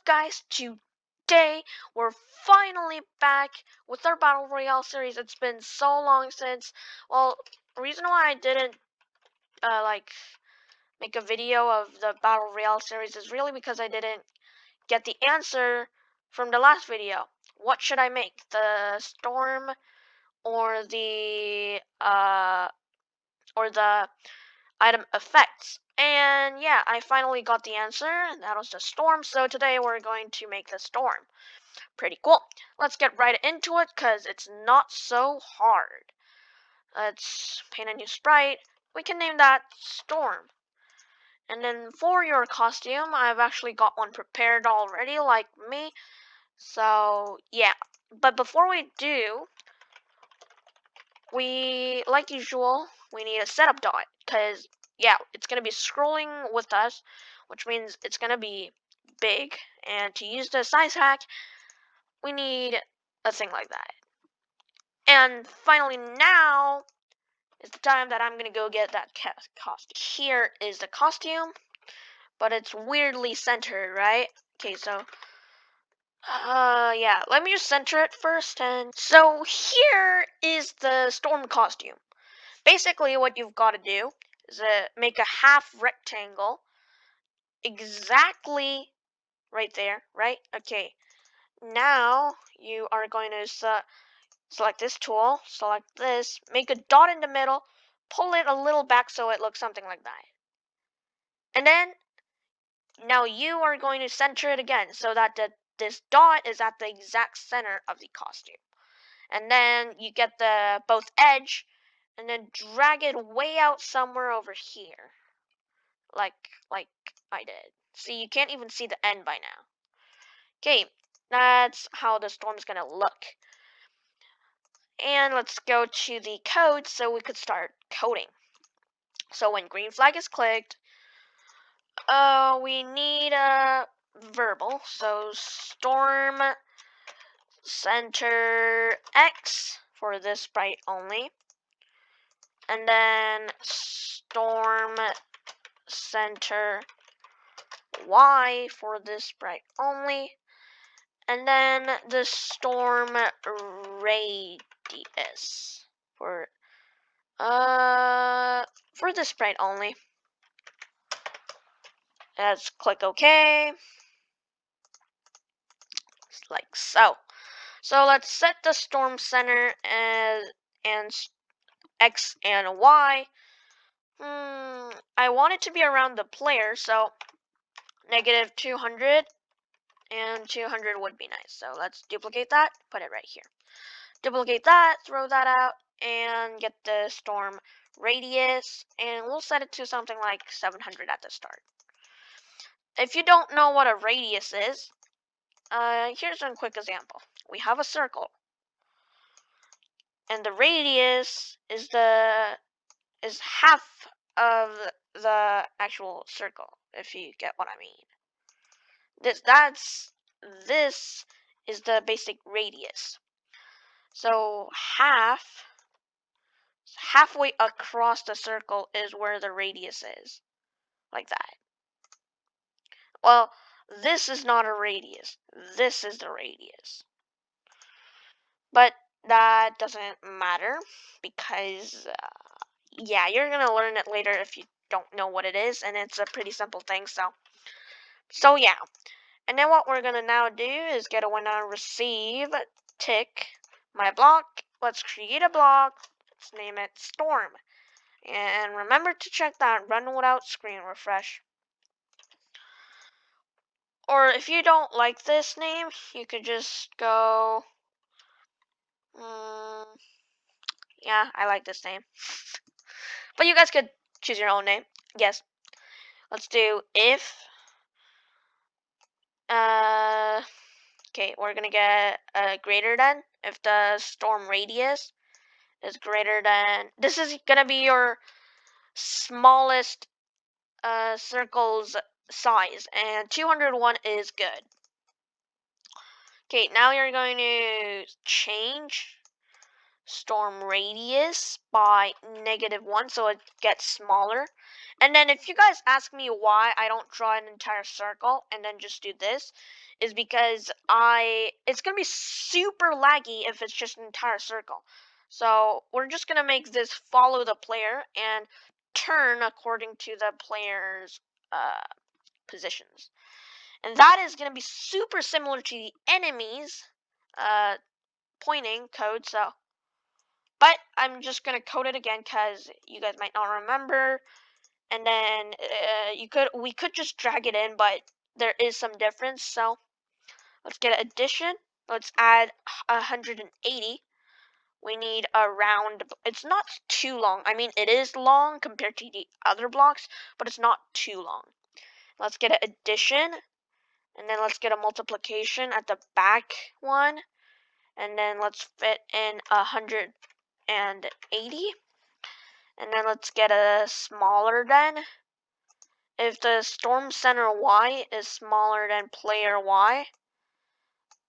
guys? Today we're finally back with our Battle Royale series. It's been so long since, well, the reason why I didn't make a video of the Battle Royale series is really because I didn't get the answer from the last video. What should I make? The storm or the item effects? And yeah, I finally got the answer, and that was the storm. So today we're going to make the storm. Pretty cool. Let's get right into it because it's not so hard. Let's paint a new sprite. We can name that Storm. And then for your costume, I've actually got one prepared already, like me. So yeah. But before we do, like usual, we need a setup dot because yeah, it's gonna be scrolling with us, which means it's gonna be big. And to use the size hack, we need a thing like that. And finally, now is the time that I'm gonna go get that costume. Here is the costume, but it's weirdly centered, right? Okay, so yeah, let me just center it first. And so here is the storm costume. Basically, what you've got to do is make a half rectangle exactly right there, right? Okay, now you are going to select this tool, select this, make a dot in the middle, pull it a little back so it looks something like that. And then now you are going to center it again so that this dot is at the exact center of the costume. And then you get the both edge and then drag it way out somewhere over here. Like I did. See, you can't even see the end by now. Okay, that's how the storm's gonna look. And let's go to the code so we could start coding. So when green flag is clicked, we need a verbal. So storm center X for this sprite only. And then storm center Y for this sprite only. And then the storm radius for this sprite only. Let's click OK. Like so. So let's set the storm center and X and Y. I want it to be around the player, so -200 and 200 would be nice. So let's duplicate that, put it right here. Duplicate that, throw that out, and get the storm radius, and we'll set it to something like 700 at the start. If you don't know what a radius is, here's a quick example. We have a circle, and the radius is half of the actual circle, if you get what I mean. This is the basic radius. So halfway across the circle is where the radius is, like that. Well, this is not a radius. This is the radius. But that doesn't matter because, yeah, you're going to learn it later if you don't know what it is, and it's a pretty simple thing, so yeah. And then what we're going to now do is get a window receive, tick, my block. Let's create a block. Let's name it Storm. And remember to check that run without screen refresh. Or if you don't like this name, you could just go, yeah, I like this name. But you guys could choose your own name. Yes. Let's do if, okay, we're gonna get greater than. If the storm radius is greater than, this is gonna be your smallest circle's size, and 201 is good. Okay, now you're going to change storm radius by -1, so it gets smaller. And then if you guys ask me why I don't draw an entire circle and then just do this, is because it's gonna be super laggy if it's just an entire circle. So we're just gonna make this follow the player and turn according to the player's positions. And that is gonna be super similar to the enemy's pointing code. So but I'm just gonna code it again because you guys might not remember. And then we could just drag it in, but there is some difference. So let's get addition. Let's add 180. We need a round. It's not too long. I mean, it is long compared to the other blocks, but it's not too long. Let's get an addition, and then let's get a multiplication at the back one, and then let's fit in 180. And then let's get a smaller than. If the storm center Y is smaller than player Y,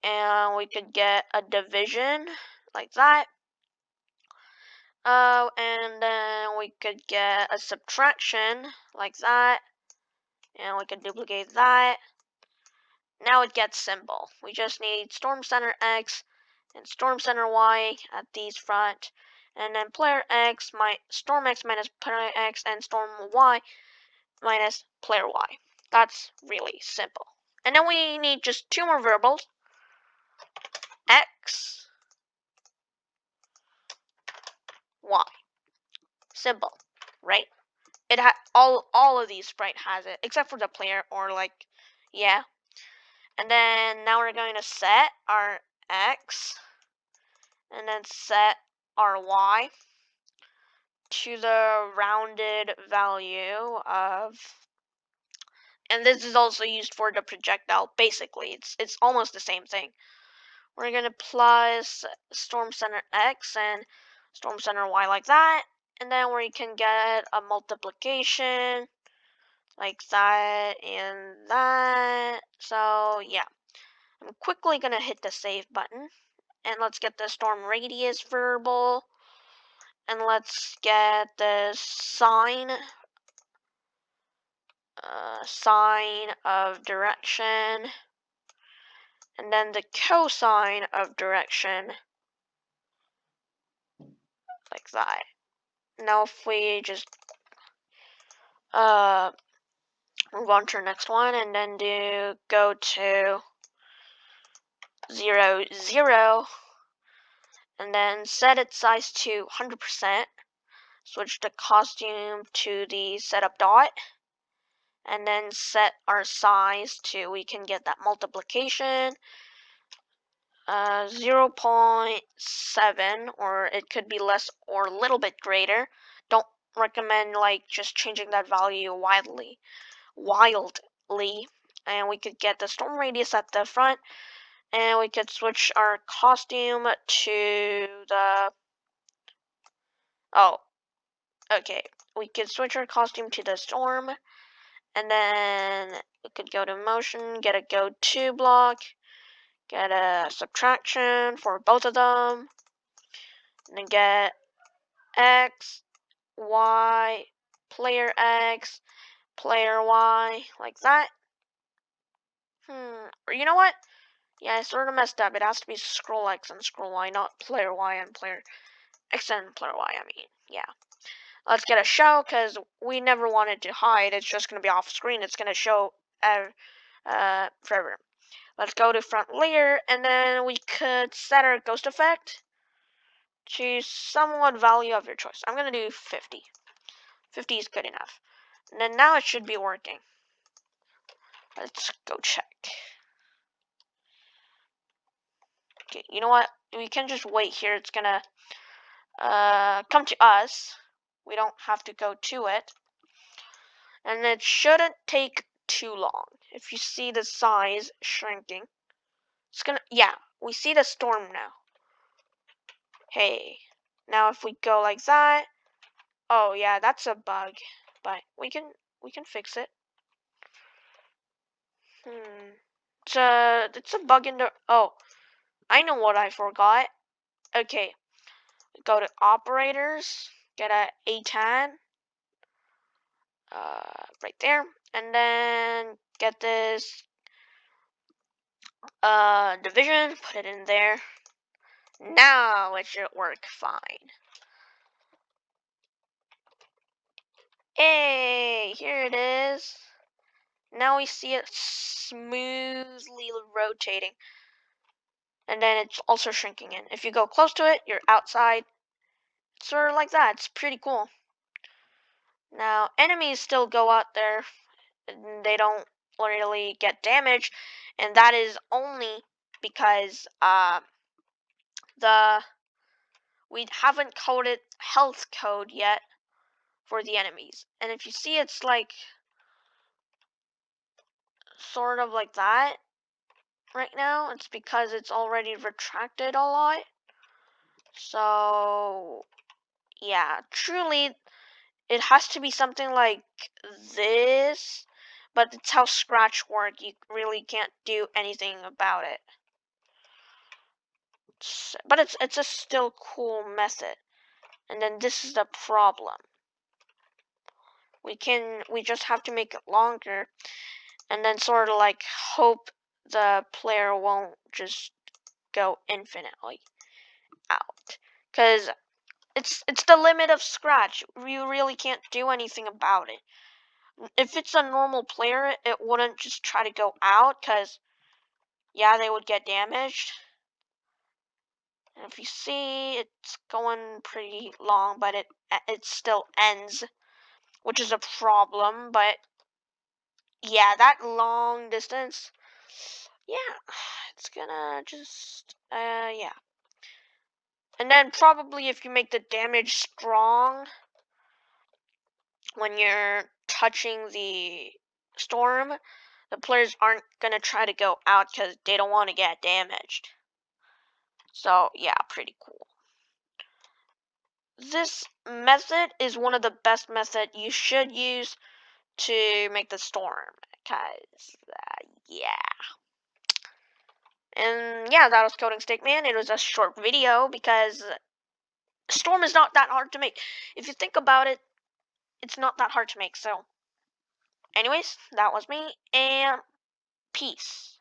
and we could get a division like that. And then we could get a subtraction like that, and we could duplicate that. Now it gets simple. We just need storm center X and storm center Y at these front, and then player X, storm X minus player X, and storm Y minus player Y. That's really simple. And then we need just two more variables, X, Y. Simple, right? It all of these sprite has it, except for the player, or like, yeah. And then now we're going to set our X, and then set our Y to the rounded value of, and this is also used for the projectile. Basically, it's almost the same thing. We're gonna plus storm center X and storm center Y like that, and then we can get a multiplication like that and that. So yeah, I'm quickly gonna hit the save button, and let's get the storm radius variable, and let's get the sine of direction, and then the cosine of direction like that. Now if we just move on to the next one, and then go to 0, 0, and then set its size to 100%, switch the costume to the setup dot, and then set our size to, we can get that multiplication, 0.7, or it could be less or a little bit greater. Don't recommend like just changing that value wildly. And we could get the storm radius at the front, and we could switch our costume to the, oh, okay, we could switch our costume to the storm, and then we could go to motion, get a go to block, get a subtraction for both of them, and then get X, Y, player X, player Y, like that. Or you know what? Yeah, I sort of messed up. It has to be scroll X and scroll Y, not player Y and player X and player Y, I mean. Yeah. Let's get a show, because we never wanted to hide. It's just going to be off screen. It's going to show forever. Let's go to front layer, and then we could set our ghost effect to somewhat value of your choice. I'm going to do 50. 50 is good enough. And then now it should be working. Let's go check. Okay, you know what? We can just wait here. It's gonna come to us. We don't have to go to it. And it shouldn't take too long. If you see the size shrinking, it's gonna, yeah, we see the storm now. Hey, now if we go like that, oh yeah, that's a bug, but we can fix it. It's a bug in the, oh, I know what I forgot. Okay, go to operators, get a A10, right there, and then get this division, put it in there. Now it should work fine. Hey, here it is. Now we see it smoothly rotating. And then it's also shrinking in. If you go close to it, you're outside. Sort of like that. It's pretty cool. Now, enemies still go out there. And they don't really get damaged. And that is only because we haven't coded health code yet for the enemies. And if you see, it's like sort of like that right now. It's because it's already retracted a lot. So yeah, truly it has to be something like this, but it's how Scratch works. You really can't do anything about it. But it's a still cool method. And then this is the problem. We just have to make it longer, and then sort of like hope the player won't just go infinitely out, because it's the limit of Scratch. You really can't do anything about it. If it's a normal player, it wouldn't just try to go out, because yeah, they would get damaged. And if you see, it's going pretty long, but it still ends, which is a problem. But yeah, that long distance, yeah, it's gonna just yeah. And then probably if you make the damage strong when you're touching the storm, the players aren't gonna try to go out because they don't want to get damaged. So yeah, pretty cool. This method is one of the best methods you should use to make the storm, because yeah. And yeah, that was Coding Stickman. It was a short video because storm is not that hard to make. If you think about it, it's not that hard to make. So anyways, that was me, and peace.